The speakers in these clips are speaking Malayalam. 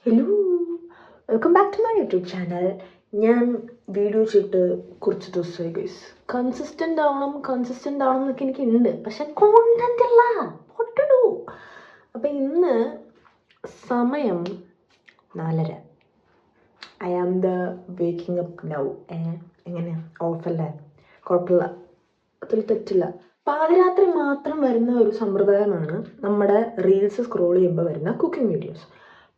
Hello, welcome back to my YouTube channel. ഞാൻ വീഡിയോ ചെയ്തിട്ട് കുറച്ച് ദിവസമായി ഗൈസ്. കൺസിസ്റ്റൻ്റ് ആവണം എന്നൊക്കെ എനിക്കുണ്ട്, പക്ഷെ കോണ്ടന്റ് അല്ല പൊട്ടടൂ. അപ്പം ഇന്ന് സമയം 4:30. I am the waking up now. എങ്ങനെ ഓഫല്ലേ, കുഴപ്പമില്ല, അതിൽ തെറ്റില്ല. പാതിരാത്രി മാത്രം വരുന്ന ഒരു സമ്പ്രദായമാണ് നമ്മുടെ റീൽസ് സ്ക്രോൾ ചെയ്യുമ്പോൾ വരുന്ന കുക്കിംഗ് വീഡിയോസ്.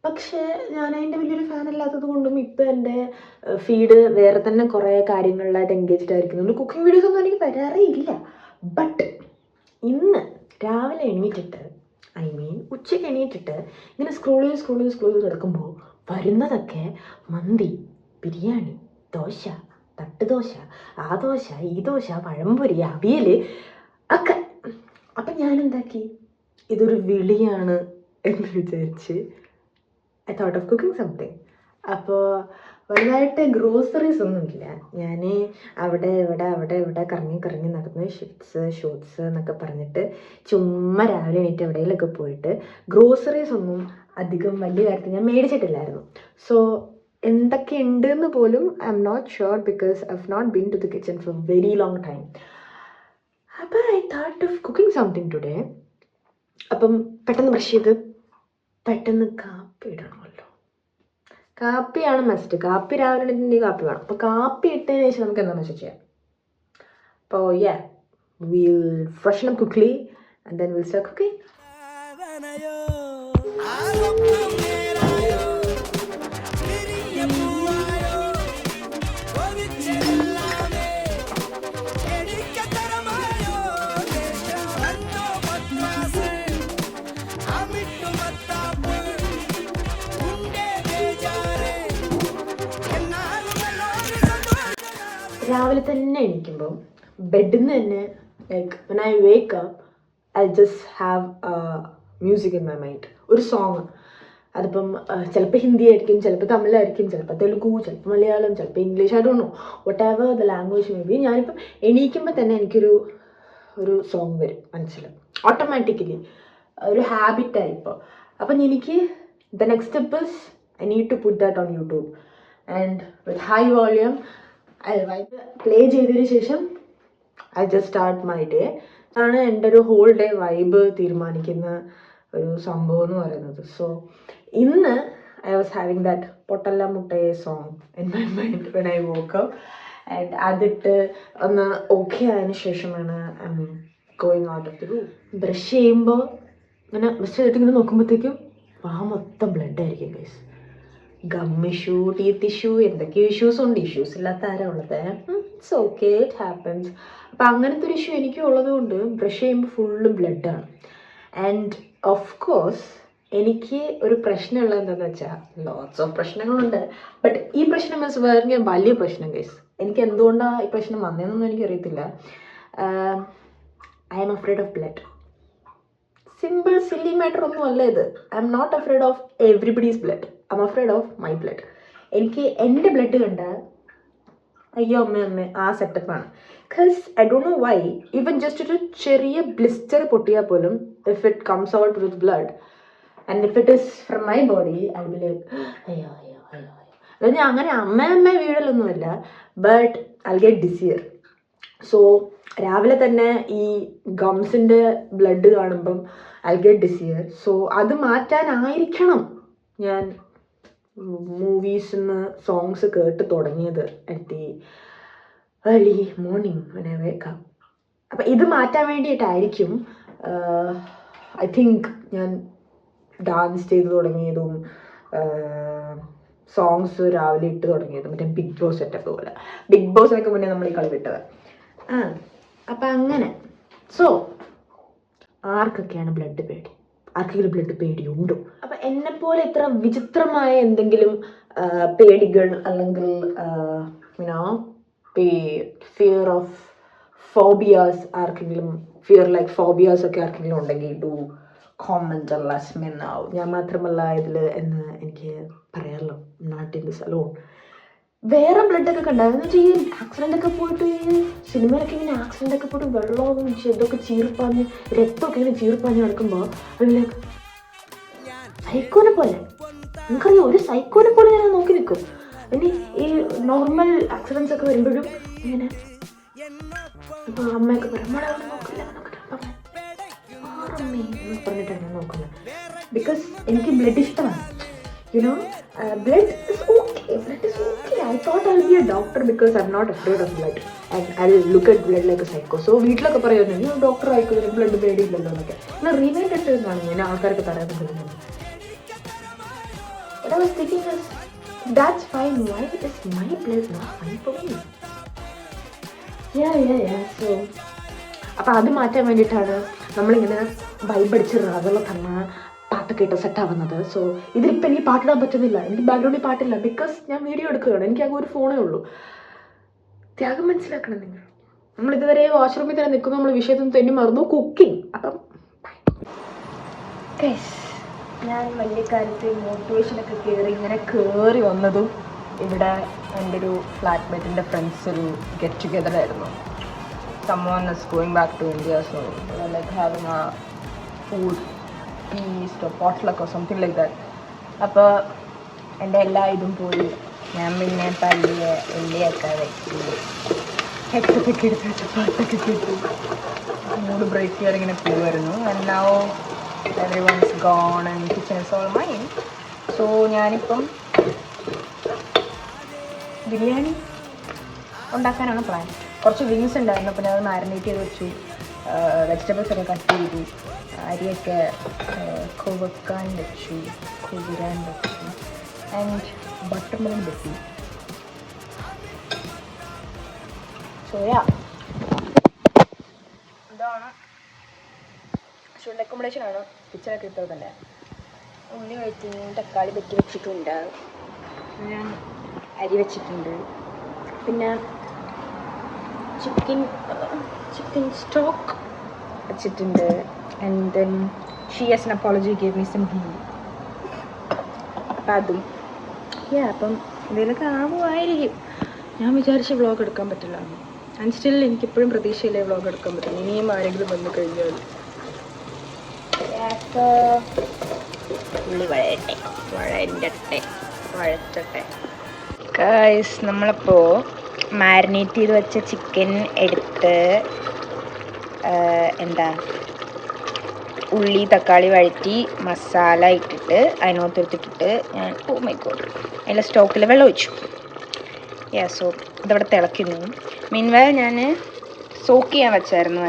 പക്ഷേ ഞാൻ അതിൻ്റെ വലിയൊരു ഫാൻ അല്ലാത്തത് കൊണ്ടും ഇപ്പം എൻ്റെ ഫീഡ് വേറെ തന്നെ കുറേ കാര്യങ്ങളിലായിട്ട് എൻഗേജ്ഡ് ആയിരിക്കുന്നുണ്ട്. കുക്കിംഗ് വീഡിയോസ് ഒന്നും എനിക്ക് വരാറേ ഇല്ല. ബട്ട് ഇന്ന് രാവിലെ എണീറ്റിട്ട്, ഉച്ചയ്ക്ക് എണീറ്റിട്ട് ഇങ്ങനെ സ്ക്രോൾ ചെയ്ത് കിടക്കുമ്പോൾ വരുന്നതൊക്കെ മന്തി, ബിരിയാണി, ദോശ, തട്ടുദോശ, ആ ദോശ, ഈ ദോശ, പഴംപൊരി, അവിയൽ ഒക്കെ. അപ്പം ഞാൻ എന്താക്കി, ഇതൊരു വിളിയാണ് എന്ന് വിചാരിച്ച് I thought of cooking something. അപ്പോൾ വലുതായിട്ട് ഗ്രോസറീസ് ഒന്നുമില്ല. ഞാൻ അവിടെ ഇവിടെ കറങ്ങി നടന്ന് ഷൂട്ട്സ് എന്നൊക്കെ പറഞ്ഞിട്ട് ചുമ്മാ രാവിലെ എണീറ്റ് എവിടെയെങ്കിലൊക്കെ പോയിട്ട് ഗ്രോസറീസ് ഒന്നും അധികം വലിയ കാര്യത്തിൽ ഞാൻ മേടിച്ചിട്ടില്ലായിരുന്നു. സോ എന്തൊക്കെ ഉണ്ട് എന്ന് പോലും I'm not sure because I have not been to the kitchen for very long time. അപ്പോൾ I thought of cooking something today. അപ്പം പെട്ടെന്ന് ബ്രഷ് ചെയ്ത് പെട്ടെന്ന് കാപ്പി ഇടണമല്ലോ. കാപ്പിയാണ് മസ്റ്റ്. കാപ്പി രാവിലെ എണീറ്റിട്ടുണ്ടെങ്കിൽ കാപ്പി വേണം. അപ്പോൾ കാപ്പി ഇട്ടതിന് ശേഷം നമുക്ക് എന്താണെന്ന് വെച്ചാൽ ചെയ്യാം. അപ്പോൾ we'll freshen up quickly and then we'll start cooking. രാവിലെ തന്നെ എണീക്കുമ്പോൾ ബെഡിൽ നിന്ന് തന്നെ like when I wake up I just have music in my mind. ഒരു സോങ്. അതിപ്പം ചിലപ്പോൾ ഹിന്ദി ആയിരിക്കും, ചിലപ്പോൾ തമിഴായിരിക്കും, ചിലപ്പോൾ തെലുഗു, ചിലപ്പോൾ മലയാളം, ചിലപ്പോൾ English, I don't no, what ever the language may be. ഞാനിപ്പം എണീക്കുമ്പോൾ തന്നെ എനിക്കൊരു സോങ് വരും മനസ്സിൽ ഓട്ടോമാറ്റിക്കലി. ഒരു ഹാബിറ്റായി ഇപ്പോൾ. അപ്പം എനിക്ക് the next step is I need to put that on YouTube and with high volume vibe play ചെയ്തതിന് ശേഷം I just start my day. അതാണ് എൻ്റെ ഒരു ഹോൾ ഡേ വൈബ് തീരുമാനിക്കുന്ന ഒരു സംഭവം എന്ന് പറയുന്നത്. സോ ഇന്ന് ഐ വാസ് ഹാവിങ് ദാറ്റ് പൊട്ടല്ല മുട്ടയെ song in my mind when I woke up. And അതിട്ട് ഒന്ന് ഓക്കെ ആയതിനു ശേഷമാണ് I'm going out of the room. Brush ചെയ്യുമ്പോൾ ഇങ്ങനെ ബ്രഷ് ചെയ്തിട്ട് ഇങ്ങനെ നോക്കുമ്പോഴത്തേക്കും മൊത്തം ബ്ലഡ് ആയിരിക്കും guys. Gum issue, teeth issue, എന്തൊക്കെയോ ഇഷ്യൂസ് ഉണ്ട്. ഇഷ്യൂസ് ഇല്ലാത്ത ആരാ ഉള്ളത്? It's okay, it happens. അപ്പം അങ്ങനത്തെ ഒരു ഇഷ്യൂ എനിക്ക് ഉള്ളത് കൊണ്ട് ബ്രഷ് ചെയ്യുമ്പോൾ ഫുള്ള് ബ്ലഡാണ്. ആൻഡ് ഓഫ് കോഴ്സ് എനിക്ക് ഒരു പ്രശ്നമുള്ളത് എന്താണെന്ന് വെച്ചാൽ ലോട്ട്സ് ഓഫ് പ്രശ്നങ്ങളുണ്ട്. ബട്ട് ഈ പ്രശ്നം മീൻസ് വേറെ വലിയ പ്രശ്നം ഗൈസ്. എനിക്ക് എന്തുകൊണ്ടാണ് ഈ പ്രശ്നം വന്നതെന്നൊന്നും എനിക്കറിയത്തില്ല. I'm afraid of blood. Simple silly matter ഒന്നും അല്ല ഇത്. I'm not afraid of everybody's blood, I'm afraid of my blood. എനിക്ക് എൻ്റെ ബ്ലഡ് കണ്ടാൽ അയ്യോ അമ്മ ആ സെറ്റപ്പാണ്. Because I don't know why, even just ഒരു ചെറിയ ബ്ലിസ്റ്റർ പൊട്ടിയാൽ പോലും if it comes out with blood and if it is from my body I will like അയ്യോ. അതായത് ഞാൻ അങ്ങനെ അമ്മ വീഴലൊന്നുമില്ല, but I get desire. So രാവിലെ തന്നെ ഈ ഗംസിൻ്റെ ബ്ലഡ് കാണുമ്പം ഐ ഗെറ്റ് ഡിസിയർ. സോ അത് മാറ്റാനായിരിക്കണം ഞാൻ മൂവീസിൽ നിന്ന് സോങ്സ് കേട്ട് തുടങ്ങിയത് at the early morning when I wake up. അപ്പം ഇത് മാറ്റാൻ വേണ്ടിയിട്ടായിരിക്കും ഐ തിങ്ക് ഞാൻ ഡാൻസ് ചെയ്ത് തുടങ്ങിയതും സോങ്സ് രാവിലെ ഇട്ട് തുടങ്ങിയതും. മറ്റേ ബിഗ് ബോസ് സെറ്റപ്പ് പോലെ. ബിഗ് ബോസിനൊക്കെ മുന്നേ നമ്മൾ ഈ കളി വിട്ടത്. അപ്പം അങ്ങനെ. സോ ആർക്കൊക്കെയാണ് ബ്ലഡ് പേടി? ആർക്കെങ്കിലും ബ്ലഡ് പേടിയുണ്ടോ? അപ്പം എന്നെപ്പോലെ ഇത്ര വിചിത്രമായ എന്തെങ്കിലും പേടികൾ അല്ലെങ്കിൽ ഫിയർ ഓഫ് ഫോബിയാസ് ആർക്കെങ്കിലും, ഫോബിയാസ് ഒക്കെ ആർക്കെങ്കിലും ഉണ്ടെങ്കിൽ do comment let me know. ഞാൻ മാത്രമല്ല ഇതിൽ എന്ന് എനിക്ക് പറയാമല്ലോ. Not in this alone. വേറെ ബ്ലഡൊക്കെ കണ്ടായിരുന്നു വെച്ചാൽ ഈ ആക്സിഡൻ്റ് ഒക്കെ പോയിട്ട് ഈ സിനിമയിലൊക്കെ ഇങ്ങനെ ആക്സിഡൻ്റ് ഒക്കെ പോയിട്ട് വെള്ളവും ഇതൊക്കെ ചീർപ്പാഞ്ഞ് രക്തമൊക്കെ ഇങ്ങനെ ചീർപ്പാഞ്ഞ് നടക്കുമ്പോൾ അതിലേക്ക് സൈക്കോനെ പോലെ നിങ്ങൾക്കറിയാം, ഒരു സൈക്കോനെ പോലെ ഞാൻ നോക്കി നിൽക്കും. ഇനി ഈ നോർമൽ ആക്സിഡൻസ് ഒക്കെ വരുമ്പോഴും ഇങ്ങനെ ഇപ്പോൾ അമ്മയൊക്കെ പറയും മോളെ അവിടെ നോക്കില്ല അമ്മേ എന്ന് പറഞ്ഞിട്ടാണ് ഞാൻ നോക്കുന്നത്. ബിക്കോസ് എനിക്ക് ബ്ലഡ് ഇഷ്ടമാണ്. You know blood is okay, blood is okay. I thought I be a doctor because I'm not afraid of blood and I look at blood like a psycho. So വീട്ടിലൊക്കെ പറയുന്നു ഞാൻ ഡോക്ടർ ആയിക്കോട്ടെ ബ്ലഡ് പേടിയില്ലല്ലോ എന്നൊക്കെ. എന്നാൽ റിവൈൻഡ് ഇട്ടതാണ് ഞാൻ ആൾക്കാർക്ക് പറയാൻ പറ്റുന്നത്. What I was thinking is, that's fine. Why is my blood not fine for me? Yeah. So, അപ്പോൾ അത് മാറ്റാൻ വേണ്ടിയിട്ടാണ് നമ്മളിങ്ങനെ വൈബടിച്ച് അതെല്ലാം തന്നെ പാട്ടൊക്കെ ഇട്ട് സെറ്റാവുന്നത്. സോ ഇതിലിപ്പോൾ എനിക്ക് പാട്ടിടാൻ പറ്റുന്നില്ല, എനിക്ക് ബാക്ക്ഗ്രൗണ്ടിൽ പാട്ടില്ല, ബിക്കോസ് ഞാൻ വീഡിയോ എടുക്കുകയാണ്. എനിക്ക് ആകെ ഒരു ഫോണേ ഉള്ളൂ. ത്യാഗം മനസ്സിലാക്കണം നിങ്ങൾ. നമ്മളിതുവരെ വാഷ്റൂമിൽ തന്നെ നിൽക്കുന്നു, നമ്മൾ വിഷയത്തിൽ തന്നെ മറന്നു കുക്കിംഗ്. അപ്പം ഞാൻ വലിയ കാര്യത്തിൽ മോട്ടിവേഷനൊക്കെ ഇങ്ങനെ കയറി വന്നതും ഇവിടെ എൻ്റെ ഒരു ഫ്ലാറ്റ്മേറ്റിൻ്റെ ഫ്രണ്ട്സ് ഒരു ഗെറ്റ് ടുഗെദർ ആയിരുന്നു. someone is going back to India, so they're like having a food feast or potluck or something like that. അപ്പോൾ എൻ്റെ എല്ലാ ഇതും പോയി. ഞാൻ പിന്നെ പള്ളിയെ എള്ളിയൊക്കെ വെച്ച് ഹെഡ്സൊക്കെ എടുത്ത് വെച്ച് പാട്ടൊക്കെ കേട്ടു മൂഡ് ബ്രേക്ക് ചെയ്യാൻ ഇങ്ങനെ പോകുമായിരുന്നു. And now everyone is gone and kitchen is all mine. So ഞാനിപ്പം ബിരിയാണി ഉണ്ടാക്കാനാണ് പ്ലാൻ. കുറച്ച് വിങ്സ് ഉണ്ടായിരുന്നു, അപ്പോൾ ഞാൻ അത് മാരിനേറ്റ് ചെയ്ത് വെച്ചു. വെജിറ്റബിൾസ് ഒക്കെ കട്ട് ചെയ്തു, അരിയൊക്കെ കുവക്കാൻ വെച്ചു, കുതിരാൻ വെച്ചു, ആൻഡ് ബട്ടർ മിൽക്ക് വെച്ചു. സോയാ ഇതാണ് സ്റ്റുഡൻറ്റ് അക്കോമഡേഷൻ ആണ്. കിച്ചണൊക്കെ ഇട്ടത് തന്നെ. ഉള്ളി വെച്ചു, തക്കാളി വെട്ടി വെച്ചിട്ടുണ്ട്, ഞാൻ അരി വെച്ചിട്ടുണ്ട്, പിന്നെ ചിക്കൻ സ്റ്റോക്ക് വെച്ചിട്ടുണ്ട്. And then she as an apology gave me some ghee. അപ്പം അതും അപ്പം എന്തെങ്കിലുമൊക്കെ ആവുമായിരിക്കും. ഞാൻ വിചാരിച്ച വ്ളോഗ് എടുക്കാൻ പറ്റില്ല. ആൻഡ് സ്റ്റിൽ എനിക്കിപ്പോഴും പ്രതീക്ഷയില്ലേ വ്ളോഗ് എടുക്കാൻ പറ്റില്ല. ഇനിയും ആരെങ്കിലും വന്നു കഴിഞ്ഞാൽ ഉള്ളി വഴറ്റട്ടെ. ഗൈസ്, നമ്മളിപ്പോൾ മാരിനേറ്റ് ചെയ്ത് വെച്ച ചിക്കൻ എടുത്ത് ഉള്ളി തക്കാളി വഴറ്റി മസാല ഇട്ടിട്ട് അതിനകത്തെടുത്തിട്ടിട്ട് ഞാൻ മൈ ഗോഡ് അതിലെ സ്റ്റോക്കിൽ വെള്ളം ഒഴിച്ചു. സോ ഇതവിടെ തിളയ്ക്കുന്നു. മീൻവൈൽ ഞാൻ സോക്ക് ചെയ്യാൻ വെച്ചായിരുന്നു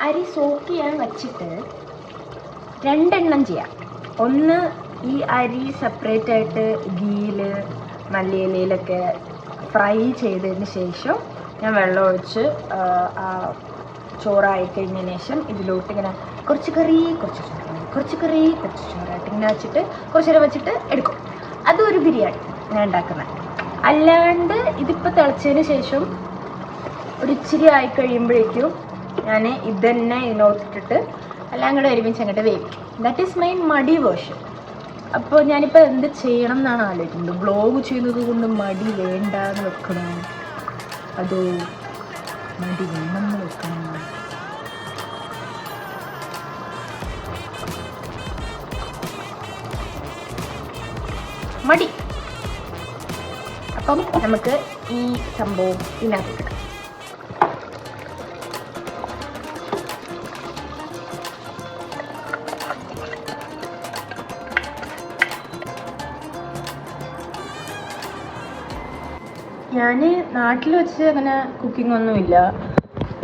അരി സോക്ക് ചെയ്യാൻ വച്ചിട്ട് 2 എണ്ണം ചെയ്യാം. ഒന്ന് ഈ അരി സെപ്പറേറ്റ് ആയിട്ട് ഗീയിൽ മല്ലിയിലയിലൊക്കെ ഫ്രൈ ചെയ്തതിന് ശേഷം ഞാൻ വെള്ളം ഒഴിച്ച് ചോറായി കഴിഞ്ഞതിന് ശേഷം ഇതിലോട്ട് ഇങ്ങനെ കുറച്ച് കറി ചോറായിട്ട് ഇങ്ങനെ വെച്ചിട്ട് കുറച്ച് നേരം വെച്ചിട്ട് എടുക്കും. അതൊരു ബിരിയാണി ഞാൻ ഉണ്ടാക്കുന്നത്. അല്ലാണ്ട് ഇതിപ്പോൾ തിളച്ചതിന് ശേഷം ഒരു ഇച്ചിരി ആയി കഴിയുമ്പോഴേക്കും ഞാൻ ഇതന്നെ ഇതിനോട്ടിട്ടിട്ട് എല്ലാം കൂടെ ഒരുമിച്ച് അങ്ങോട്ട് വേവിക്കും. ദാറ്റ് ഈസ് മൈ മടി വേർഷൻ. അപ്പോൾ ഞാനിപ്പോൾ എന്ത് ചെയ്യണം എന്നാണ് ആലോചിക്കുന്നത്. വ്ളോഗ് ചെയ്യുന്നത് കൊണ്ട് മടി വേണ്ടാന്ന് വെക്കണോ അതോ മടി വേണമെന്ന് വെക്കണോ? മടി. അപ്പം നമുക്ക് ഈ സംഭവം ഇതിനകത്ത് ഞാൻ നാട്ടിൽ വെച്ച് അങ്ങനെ കുക്കിംഗ് ഒന്നുമില്ല.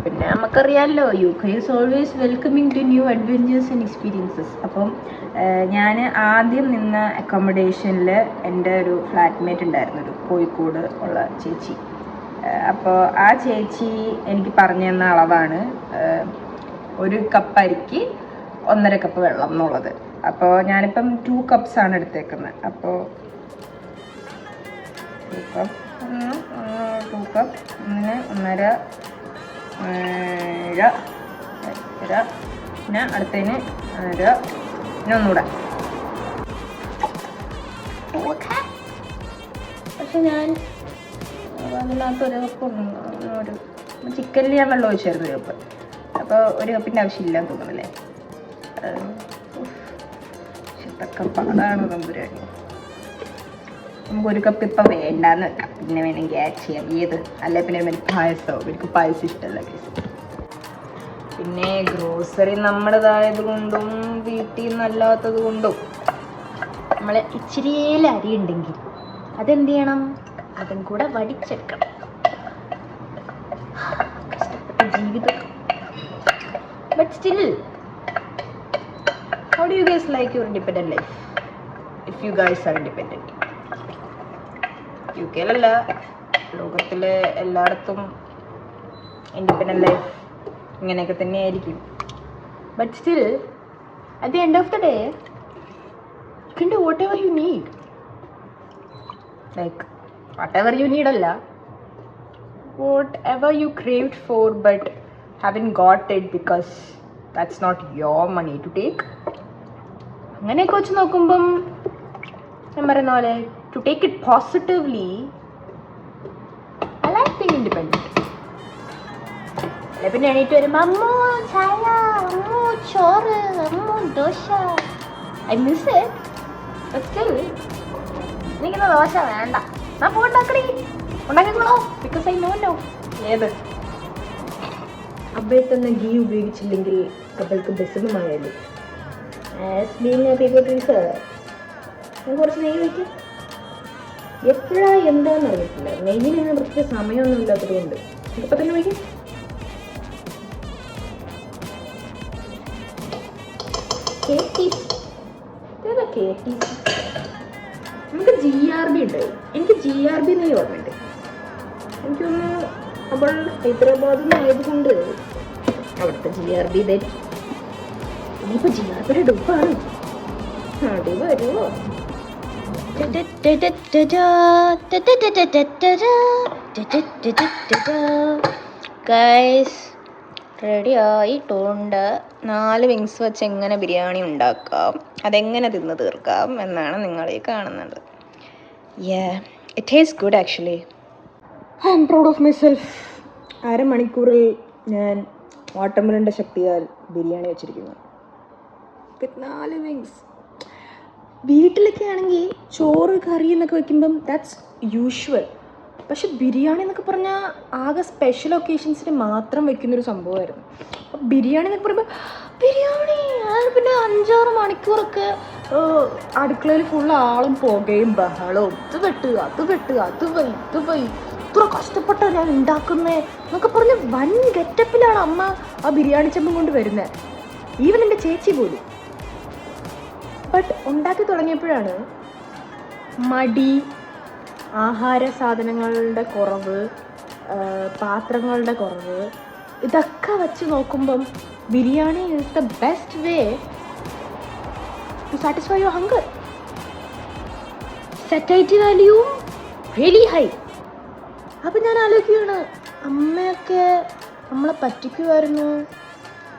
പിന്നെ നമുക്കറിയാമല്ലോ UK is always welcoming to new adventures and experiences. അപ്പം ഞാൻ ആദ്യം നിന്ന അക്കോമഡേഷനിൽ എൻ്റെ ഒരു ഫ്ലാറ്റ്മേറ്റ് ഉണ്ടായിരുന്നു, ഒരു കോഴിക്കോട് ഉള്ള ചേച്ചി. അപ്പോൾ ആ ചേച്ചി എനിക്ക് പറഞ്ഞു തന്ന അളവാണ് 1 കപ്പ് അരിക്ക് 1.5 കപ്പ് വെള്ളം എന്നുള്ളത്. അപ്പോൾ ഞാനിപ്പം 2 കപ്സാണ് എടുത്തേക്കുന്നത്. അപ്പോൾ 2 കപ്പ് 2 കപ്പ് 1.5 പിന്നെ അടുത്തതിന് 1.5 പിന്നെ ഒന്നുകൂടെ. പക്ഷെ ഞാൻ അതിനകത്ത് 1 കപ്പ് ഒരു ചിക്കനിൽ ഞാൻ വെള്ളം ഒഴിച്ചായിരുന്നു 1 കപ്പ്. അപ്പോൾ 1 കപ്പിൻ്റെ ആവശ്യമില്ല തോന്നുന്നല്ലേ. ഇതൊക്കെ പാടാണ് തമ്പുരാനി. നമുക്കൊരു കപ്പ് ഇപ്പം വേണ്ടാന്ന് വെക്കാം, പിന്നെ വേണമെങ്കിൽ ആഡ് ചെയ്യാം. ഏത് അല്ലെ പിന്നെ എനിക്ക് പായസമോ, എനിക്ക് പായസം ഇഷ്ടമല്ല കേസ്. പിന്നെ ഗ്രോസറി നമ്മുടേതായത് കൊണ്ടും വീട്ടിൽ നിന്നല്ലാത്തത് കൊണ്ടും നമ്മൾ ഇച്ചിരിയേലും അരി ഉണ്ടെങ്കിൽ അതെന്ത് ചെയ്യണം, അതും കൂടെ വടിച്ചെടുക്കണം. കഷ്ടപ്പെട്ട ജീവിതം. But still, how do you guys like your independent life? If you guys are independent. യുകെയിലല്ല, ലോകത്തിലെ എല്ലായിടത്തും ഇൻഡിപെൻഡൻറ്റ് ലൈഫ് ഇങ്ങനെയൊക്കെ തന്നെയായിരിക്കും. But still at the end of the day you can do whatever you need. Like whatever you need അല്ല, whatever you craved for but haven't got it because that's not your money to take. അങ്ങനെയൊക്കെ വെച്ച് നോക്കുമ്പം ഞാൻ പറയുന്ന പോലെ to take it positively, I like being independent. അല്ലെ പിന്നെ എണീറ്റ് വരുമ്പോൾ അമ്മോ ചായ, അമ്മോ ചോറ്, അമ്മോ dosa, I miss it. But still, എനിക്കിന്ന് ദോശ വേണ്ട, ഞാൻ ഉണ്ടാക്കിക്കോളോ, ബിക്കോസ് ഐ നോ ഏത് അബ്ബയിൽ തന്നെ ഗീ ഉപയോഗിച്ചില്ലെങ്കിൽ അവൾക്ക് ബസുമായാലും. As being a people pleaser, ഞാൻ കുറച്ച് നെയ്യ് വയ്ക്കും. എപ്പോഴാ എന്താണെന്ന് അറിയത്തില്ല. നെയ്യിന് പ്രത്യേക സമയമൊന്നും ഇല്ലാത്തത് കൊണ്ട് ഇപ്പം തന്നെ വയ്ക്കും. നമുക്ക് GRB ഉണ്ടായി. എനിക്ക് GRB നെയ്യ് ഓർമ്മയുണ്ട്. എനിക്കൊന്ന് അവൾ ഹൈദരാബാദിൽ നിന്ന് ആയതുകൊണ്ട് അവിടുത്തെ GRB ഇതായിരിക്കും. ഇനിയിപ്പോൾ GRBയുടെ ഡുബാണ്. ഡുബ വരുമോ? ഗൈസ്, റെഡി ആയിട്ടുണ്ട്. 4 വിങ്സ് വെച്ച് എങ്ങനെ ബിരിയാണി ഉണ്ടാക്കാം, അതെങ്ങനെ തിന്ന് തീർക്കാം എന്നാണ് നിങ്ങൾ ഈ കാണുന്നത്. It taste good actually. I'm proud of myself. അരമണിക്കൂറിൽ ഞാൻ വാട്ടർമെലൻ്റെ ശക്തിയാൽ ബിരിയാണി വെച്ചിരിക്കുന്നു. 4 വിങ്സ്. വീട്ടിലൊക്കെ ആണെങ്കിൽ ചോറ് കറി എന്നൊക്കെ വെക്കുമ്പം ദാറ്റ്സ് യൂഷ്വൽ. പക്ഷെ ബിരിയാണി എന്നൊക്കെ പറഞ്ഞാൽ ആകെ സ്പെഷ്യൽ ഒക്കേഷൻസിന് മാത്രം വെക്കുന്നൊരു സംഭവമായിരുന്നു. അപ്പം ബിരിയാണി എന്നൊക്കെ പറയുമ്പോൾ ബിരിയാണി അത് പിന്നെ 5-6 മണിക്കൂറൊക്കെ അടുക്കളയിൽ ഫുള്ള് ആളും പുകയും ബഹളവും, ഇത് വെട്ടുക, അത് വെട്ടുക, അത് വൈ ഇത്ര കഷ്ടപ്പെട്ട ഞാൻ ഉണ്ടാക്കുന്നേ എന്നൊക്കെ പറഞ്ഞ് വൻ ഗെറ്റപ്പിലാണ് അമ്മ ആ ബിരിയാണി ചെമ്പം കൊണ്ട് വരുന്നത്. ഈവൻ എൻ്റെ ചേച്ചി പോലും. ബട്ട് ഉണ്ടാക്കി തുടങ്ങിയപ്പോഴാണ് മടി, ആഹാര സാധനങ്ങളുടെ കുറവ്, പാത്രങ്ങളുടെ കുറവ്, ഇതൊക്കെ വെച്ച് നോക്കുമ്പം biryani is the best way to satisfy your hunger. Satiety വാല്യൂവും റിയലി ഹൈ. അപ്പം ഞാൻ ആലോചിക്കുകയാണ്, അമ്മയൊക്കെ നമ്മളെ പറ്റിക്കുമായിരുന്നു.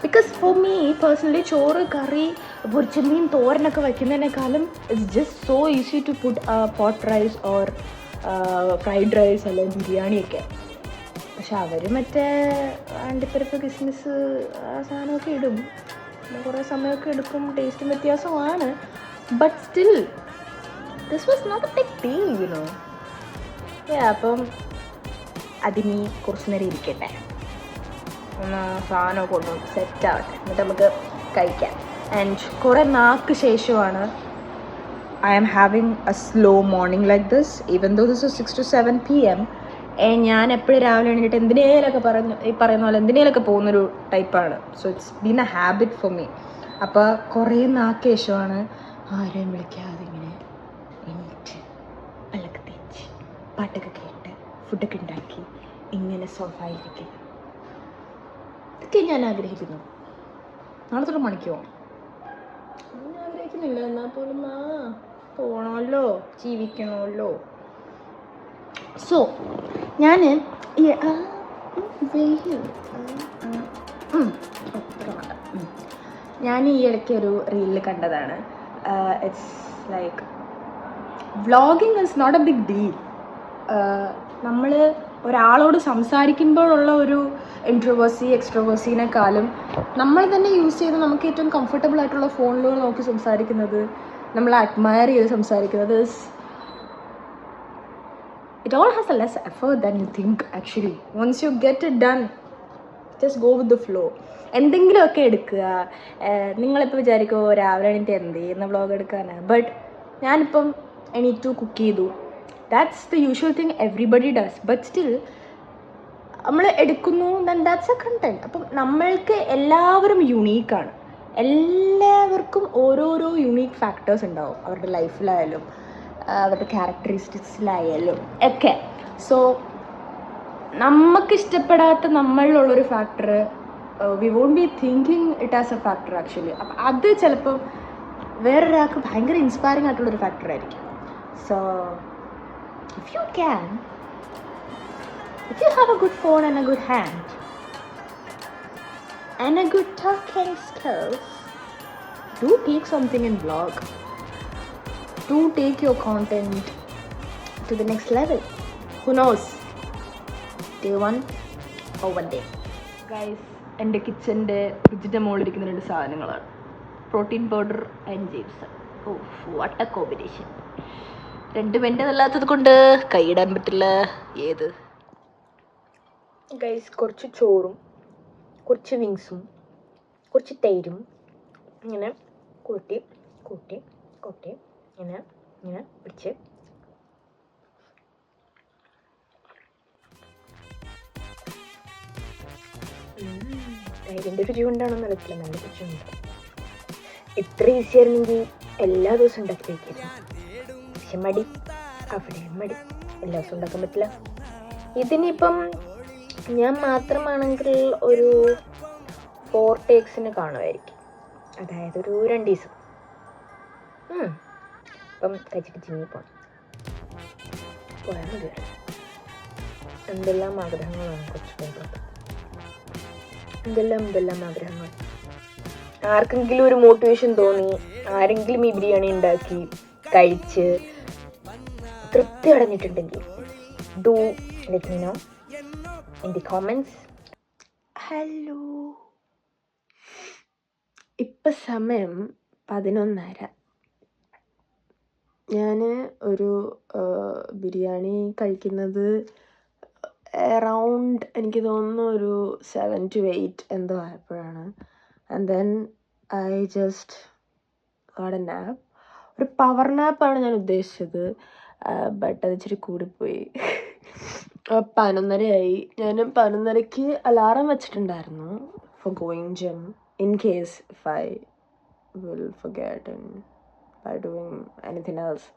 ബിക്കോസ് ഫോർ മീ പേഴ്സണലി ചോറ്, കറി, പൊരിച്ചമീൻ, തോരനൊക്കെ വയ്ക്കുന്നതിനേക്കാളും it's just so easy to put pot rice or fried rice അല്ലെങ്കിൽ ബിരിയാണിയൊക്കെ. പക്ഷെ അവർ മറ്റേ അണ്ടിപ്പരിപ്പ്, കിസ്മിസ് ആ സാധനമൊക്കെ ഇടും. കുറേ സമയമൊക്കെ എടുക്കും, ടേസ്റ്റും വ്യത്യാസമാണ്. But still this was not a big deal, you know. അപ്പം അതിനി കുറച്ച് നേരം ഇരിക്കട്ടെ, ഒന്ന് സാധനമൊക്കെ കൊണ്ടുപോയി സെറ്റ് ആവട്ടെ, എന്നിട്ട് നമുക്ക് കഴിക്കാം. ആൻഡ് കുറേ നാൾക്ക് ശേഷമാണ് I am having a slow morning like this, even though this 6 to 7 PM. ഞാൻ എപ്പോഴും രാവിലെ എണീറ്റ് എന്തിനേലൊക്കെ പറയുന്ന പോലെ എന്തിനേലൊക്കെ പോകുന്നൊരു ടൈപ്പാണ്. So it's been A habit for me. അപ്പോൾ കുറേ നാൾക്ക് ശേഷമാണ് ആരെയും വിളിക്കാതെ ഇങ്ങനെ എണീറ്റ് പല്ലൊക്കെ തേച്ച് പാട്ടൊക്കെ കേട്ട് ഫുഡൊക്കെ ഉണ്ടാക്കി ഇങ്ങനെ സോഫായിരിക്കും. ഇതൊക്കെ ഞാൻ ആഗ്രഹിക്കുന്നു. നാളെ തൊട്ട് പണിക്ക് പോകണം. ഞാൻ ആഗ്രഹിക്കുന്നില്ല, എന്നാൽ പോലും പോകണമല്ലോ, ജീവിക്കണമല്ലോ. സോ ഞാൻ ഈ ഇടയ്ക്ക് ഒരു റീലിൽ കണ്ടതാണ്. It's like vlogging is not a big deal. നമ്മൾ ഒരാളോട് സംസാരിക്കുമ്പോഴുള്ള ഒരു ഇൻട്രോവേഴ്സി എക്സ്ട്രോവേഴ്സിനേക്കാളും നമ്മൾ തന്നെ യൂസ് ചെയ്ത് നമുക്ക് ഏറ്റവും കംഫർട്ടബിൾ ആയിട്ടുള്ള ഫോണിലൂടെ നോക്കി സംസാരിക്കുന്നത് നമ്മൾ അഡ്മയർ ചെയ്ത് സംസാരിക്കുന്നത് it all has a less effort than you think actually. Once you get it done, just go with the flow. എന്തെങ്കിലുമൊക്കെ എടുക്കുക. നിങ്ങളിപ്പോൾ വിചാരിക്കുമോ രാവിലെ എണീറ്റ് എന്ത് ചെയ്യുന്ന വ്ളോഗ് എടുക്കാനാണ്, ബട്ട് ഞാനിപ്പം എണീറ്റു കുക്ക് ചെയ്തു. That's the usual thing everybody does, but still നമ്മൾ എടുക്കുന്നു, ദെൻ ദാറ്റ്സ് എ കണ്ടന്റ്. അപ്പം നമ്മൾക്ക് എല്ലാവരും യുണീക്കാണ്. എല്ലാവർക്കും ഓരോരോ യുണീക്ക് ഫാക്ടേഴ്സ് ഉണ്ടാവും അവരുടെ ലൈഫിലായാലും അവരുടെ ക്യാരക്ടറിസ്റ്റിക്സിലായാലും ഒക്കെ. സോ നമുക്കിഷ്ടപ്പെടാത്ത നമ്മളിലുള്ളൊരു factor we won't be thinking it as a factor actually. അപ്പം അത് ചിലപ്പം വേറൊരാൾക്ക് ഭയങ്കര ഇൻസ്പയറിംഗ് ആയിട്ടുള്ളൊരു ഫാക്ടർ ആയിരിക്കും. So if you can, if you have a good phone and a good hand and a good talking skills, do take something in vlog. Do take your content to the next level. Who knows? Day one or one day. Guys, എൻ്റെ കിച്ചൻ്റെ ഫ്രിഡ്ജിൻ്റെ മുകളിലിരിക്കുന്ന 2 സാധനങ്ങളാണ്, protein powder and gypsum. Oh what a combination. രണ്ടും എൻ്റെതല്ലാത്തത് കൊണ്ട് കൈയിടാൻ പറ്റില്ല. ഏത് ഗൈസ്, കുറച്ച് ചോറും കുറച്ച് വിങ്സും കുറച്ച് തൈരും ഇങ്ങനെ കൂട്ടി കൂട്ടി കൂട്ടി ഇങ്ങനെ ഇങ്ങനെ പിടിച്ച് തൈരിൻ്റെ രുചി കൊണ്ടാണെന്ന് അറിയത്തില്ല, നല്ല രുചിയുണ്ട്. ഇത്ര ഈസി ആയിരുന്നെങ്കിൽ എല്ലാ ദിവസവും ഉണ്ടാക്കി കഴിക്കില്ല. പക്ഷെ മടി, അവിടെ മടി, എല്ലാ ദിവസവും ഉണ്ടാക്കാൻ പറ്റില്ല. ഇതിനിപ്പം ഞാൻ മാത്രമാണെങ്കിൽ ഒരു 4 ടേക്സിന് കാണുമായിരിക്കും, അതായത് ഒരു 2 ദിവസം. അപ്പം കഴിച്ചിട്ട് ജിമ്മി പോയാൽ മതി. എന്തെല്ലാം ആഗ്രഹങ്ങളാണ് കുറച്ച് പോകുന്നത്, എന്തെല്ലാം ആഗ്രഹങ്ങൾ. ആർക്കെങ്കിലും ഒരു മോട്ടിവേഷൻ തോന്നി, ആരെങ്കിലും ഈ ബിരിയാണി ഉണ്ടാക്കി കഴിച്ച് തൃപ്തി അടഞ്ഞിട്ടുണ്ടെങ്കിൽ do let me know in the comments. Hello, ഇപ്പം സമയം 11:30. ഞാൻ ഒരു ബിരിയാണി കഴിക്കുന്നത് അറൗണ്ട് എനിക്ക് തോന്നുന്നു ഒരു 7 to 8 എന്തോ ആയപ്പോഴാണ്. And then I just got a nap. ഒരു പവർ നാപ്പാണ് ഞാൻ ഉദ്ദേശിച്ചത്, ബട്ട് അത് ഇച്ചിരി കൂടിപ്പോയി. 11:30 ഞാൻ 11:30 അലാറം വെച്ചിട്ടുണ്ടായിരുന്നു for going gym in case if I will forget and by doing anything else.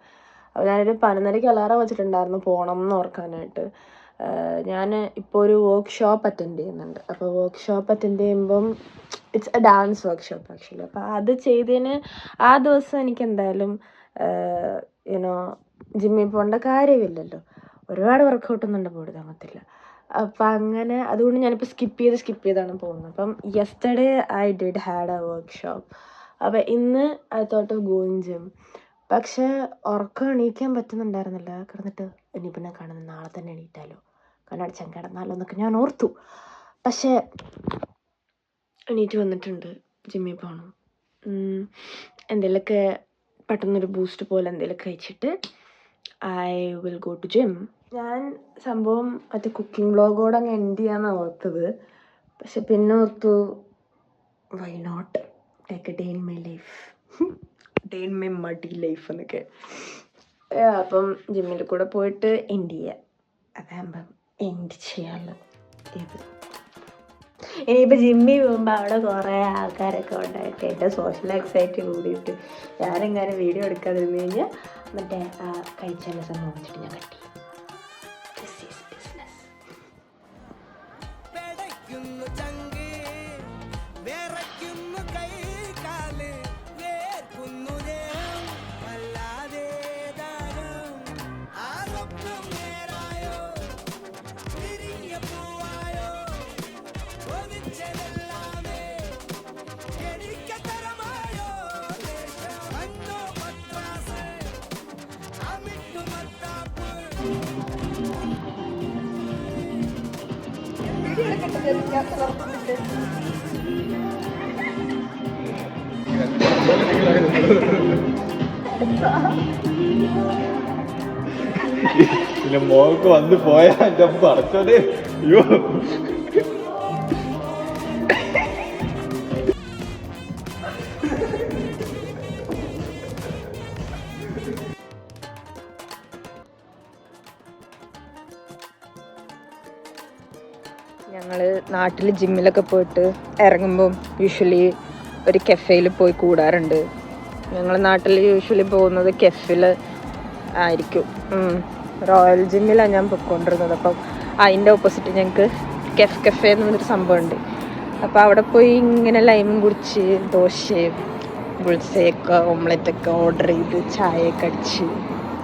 അപ്പോൾ ഞാനൊരു 11:30 അലാറം വെച്ചിട്ടുണ്ടായിരുന്നു പോകണം എന്ന് ഓർക്കാനായിട്ട്. ഞാൻ ഇപ്പോൾ ഒരു വർക്ക്ഷോപ്പ് അറ്റൻഡ് ചെയ്യുന്നുണ്ട്. അപ്പോൾ വർക്ക്ഷോപ്പ് അറ്റൻഡ് ചെയ്യുമ്പം it's A dance workshop actually. അപ്പോൾ അത് ചെയ്തതിന് ആ ദിവസം എനിക്ക് എന്തായാലും യുനോ ജിമ്മിൽ പോകേണ്ട കാര്യമില്ലല്ലോ. ഒരുപാട് വർക്കൗട്ടൊന്നും ഉണ്ട് ബോഡി താങ്ങത്തില്ല. അപ്പം അങ്ങനെ അതുകൊണ്ട് ഞാനിപ്പോൾ സ്കിപ്പ് ചെയ്താണ് പോകുന്നത്. അപ്പം yesterday I did had a workshop. അപ്പം ഇന്ന് I thought of going gym. പക്ഷേ ഉറക്കം എണീക്കാൻ പറ്റുന്നുണ്ടായിരുന്നില്ല. കിടന്നിട്ട് ഇനിയിപ്പോൾ ഞാൻ കാണുന്നത് നാളെ തന്നെ എണീറ്റാലോ, കണ്ണടച്ചാൻ കിടന്നാലോ എന്നൊക്കെ ഞാൻ ഓർത്തു. പക്ഷേ എണീറ്റ് വന്നിട്ടുണ്ട്, ജിമ്മിൽ പോകണം. എന്തെങ്കിലുമൊക്കെ പെട്ടെന്നൊരു ബൂസ്റ്റ് പോലെ എന്തെങ്കിലുമൊക്കെ കഴിച്ചിട്ട് I will go to gym. ഞാൻ സംഭവം മറ്റേ കുക്കിംഗ് വ്ളോഗോട് അങ്ങ് എൻഡ് ചെയ്യാമെന്നാണ് ഓർത്തത്. പക്ഷെ പിന്നെ ഓർത്തു why not take a day in my life, day in my മടി ലൈഫ് എന്നൊക്കെ. അപ്പം ജിമ്മിൽ കൂടെ പോയിട്ട് എൻഡ് ചെയ്യുക, അതാകുമ്പം എൻഡ് ചെയ്യാനുള്ളത് ഇത്. ഇനിയിപ്പോൾ ജിമ്മിൽ പോകുമ്പോൾ അവിടെ കുറേ ആൾക്കാരൊക്കെ ഉണ്ടായിട്ട് എൻ്റെ സോഷ്യൽ ആങ്സൈറ്റി കൂടിയിട്ട് ഞാനെങ്ങനെ വീഡിയോ എടുക്കാതിരുന്നു കഴിഞ്ഞാൽ മറ്റേ ആ കഴിച്ചാൽ സംഭവം വെച്ചിട്ട് ഞാൻ കട്ടി. This is business. പിന്നെ മോൾക്ക് വന്ന് പോയാ എന്റെ പടച്ചോനെ. അയ്യോ ഞങ്ങൾ നാട്ടിൽ ജിമ്മിലൊക്കെ പോയിട്ട് ഇറങ്ങുമ്പം യൂഷ്വലി ഒരു കെഫേയിൽ പോയി കൂടാറുണ്ട്. ഞങ്ങൾ നാട്ടിൽ യൂഷ്വലി പോകുന്നത് കെഫിൽ ആയിരിക്കും. റോയൽ ജിമ്മിലാണ് ഞാൻ പോയിക്കൊണ്ടിരുന്നത്. അപ്പം അതിൻ്റെ ഓപ്പോസിറ്റ് ഞങ്ങൾക്ക് കെഫേ എന്ന് പറഞ്ഞൊരു സംഭവമുണ്ട്. അപ്പോൾ അവിടെ പോയി ഇങ്ങനെ ലൈമും കുടിച്ച് ദോശയും ബുൾസയൊക്കെ ഓംലെറ്റൊക്കെ ഓർഡർ ചെയ്ത് ചായയൊക്കെ അടിച്ച്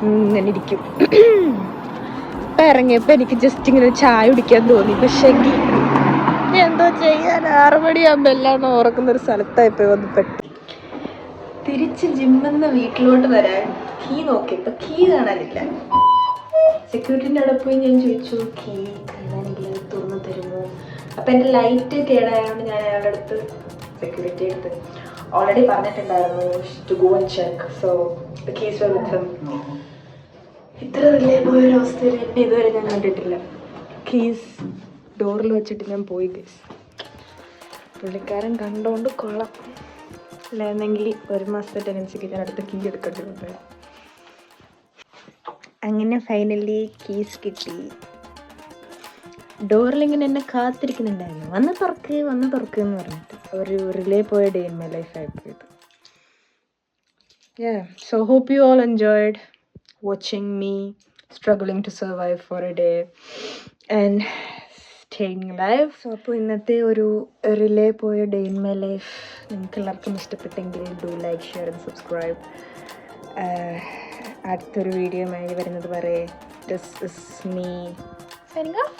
ഇങ്ങനെ ഇരിക്കും. ഇപ്പം ഇറങ്ങിയപ്പോൾ എനിക്ക് ജസ്റ്റ് ഇങ്ങനെ ചായ കുടിക്കാൻ തോന്നി. പക്ഷേ എന്തോ ചെയ്യാൻ 6 മണിയാകുമ്പോൾ എല്ലാം ഓർക്കുന്നൊരു സ്ഥലത്തായിപ്പോയി വന്ന് പെട്ടു. തിരിച്ച് ജിമ്മെന്ന് വീട്ടിലോട്ട് വരാൻ കീ നോക്കിയപ്പോൾ കീ കാണാനില്ല. സെക്യൂരിറ്റിൻ്റെ അവിടെ പോയി ഞാൻ ചോദിച്ചു കീ എന്താണെങ്കിലും തുറന്ന് തരുമോ. അപ്പം എൻ്റെ ലൈറ്റ് കേടായതുകൊണ്ട് ഞാൻ അയാളുടെ അടുത്ത് സെക്യൂരിറ്റി അടുത്ത് ഓൾറെഡി പറഞ്ഞിട്ടുണ്ടായിരുന്നു to go and check. So the keys were with him. ഇത്ര റിലേ പോയൊരു അവസ്ഥയിൽ എന്നെ ഇതുവരെ ഞാൻ കണ്ടിട്ടില്ല. കീസ് ഡോറിൽ വെച്ചിട്ട് ഞാൻ പോയി ഗൈസ്. പുള്ളിക്കാരൻ കണ്ടോണ്ട് കൊള്ളാം. അല്ലായിരുന്നെങ്കിൽ 1 മാസത്തെ ടെനൻസിക്ക് ഞാൻ അടുത്ത കീ എടുക്കേണ്ടി വന്നത്. അങ്ങനെ ഫൈനലി കീസ് കിട്ടി. ഡോറിലിങ്ങനെ എന്നെ കാത്തിരിക്കുന്നുണ്ടായിരുന്നു. വന്ന് തുറക്ക് എന്ന് പറഞ്ഞിട്ട്. ഒരു റിലേ പോയ ഡേ ഇൻ മൈ ലൈഫ് ആയിപ്പോയത്. So hope you all enjoyed watching me struggling to survive for a day and staying alive. So അപ്പോൾ ഇന്നത്തെ ഒരു റിലേ പോയ ഡേ ഇൻ മൈ ലൈഫ് നിങ്ങൾക്ക് എല്ലാവർക്കും ഇഷ്ടപ്പെട്ടെങ്കിൽ do like share and subscribe. അടുത്തൊരു വീഡിയോയുമായി വരുന്നത് വരെ this is me signing off.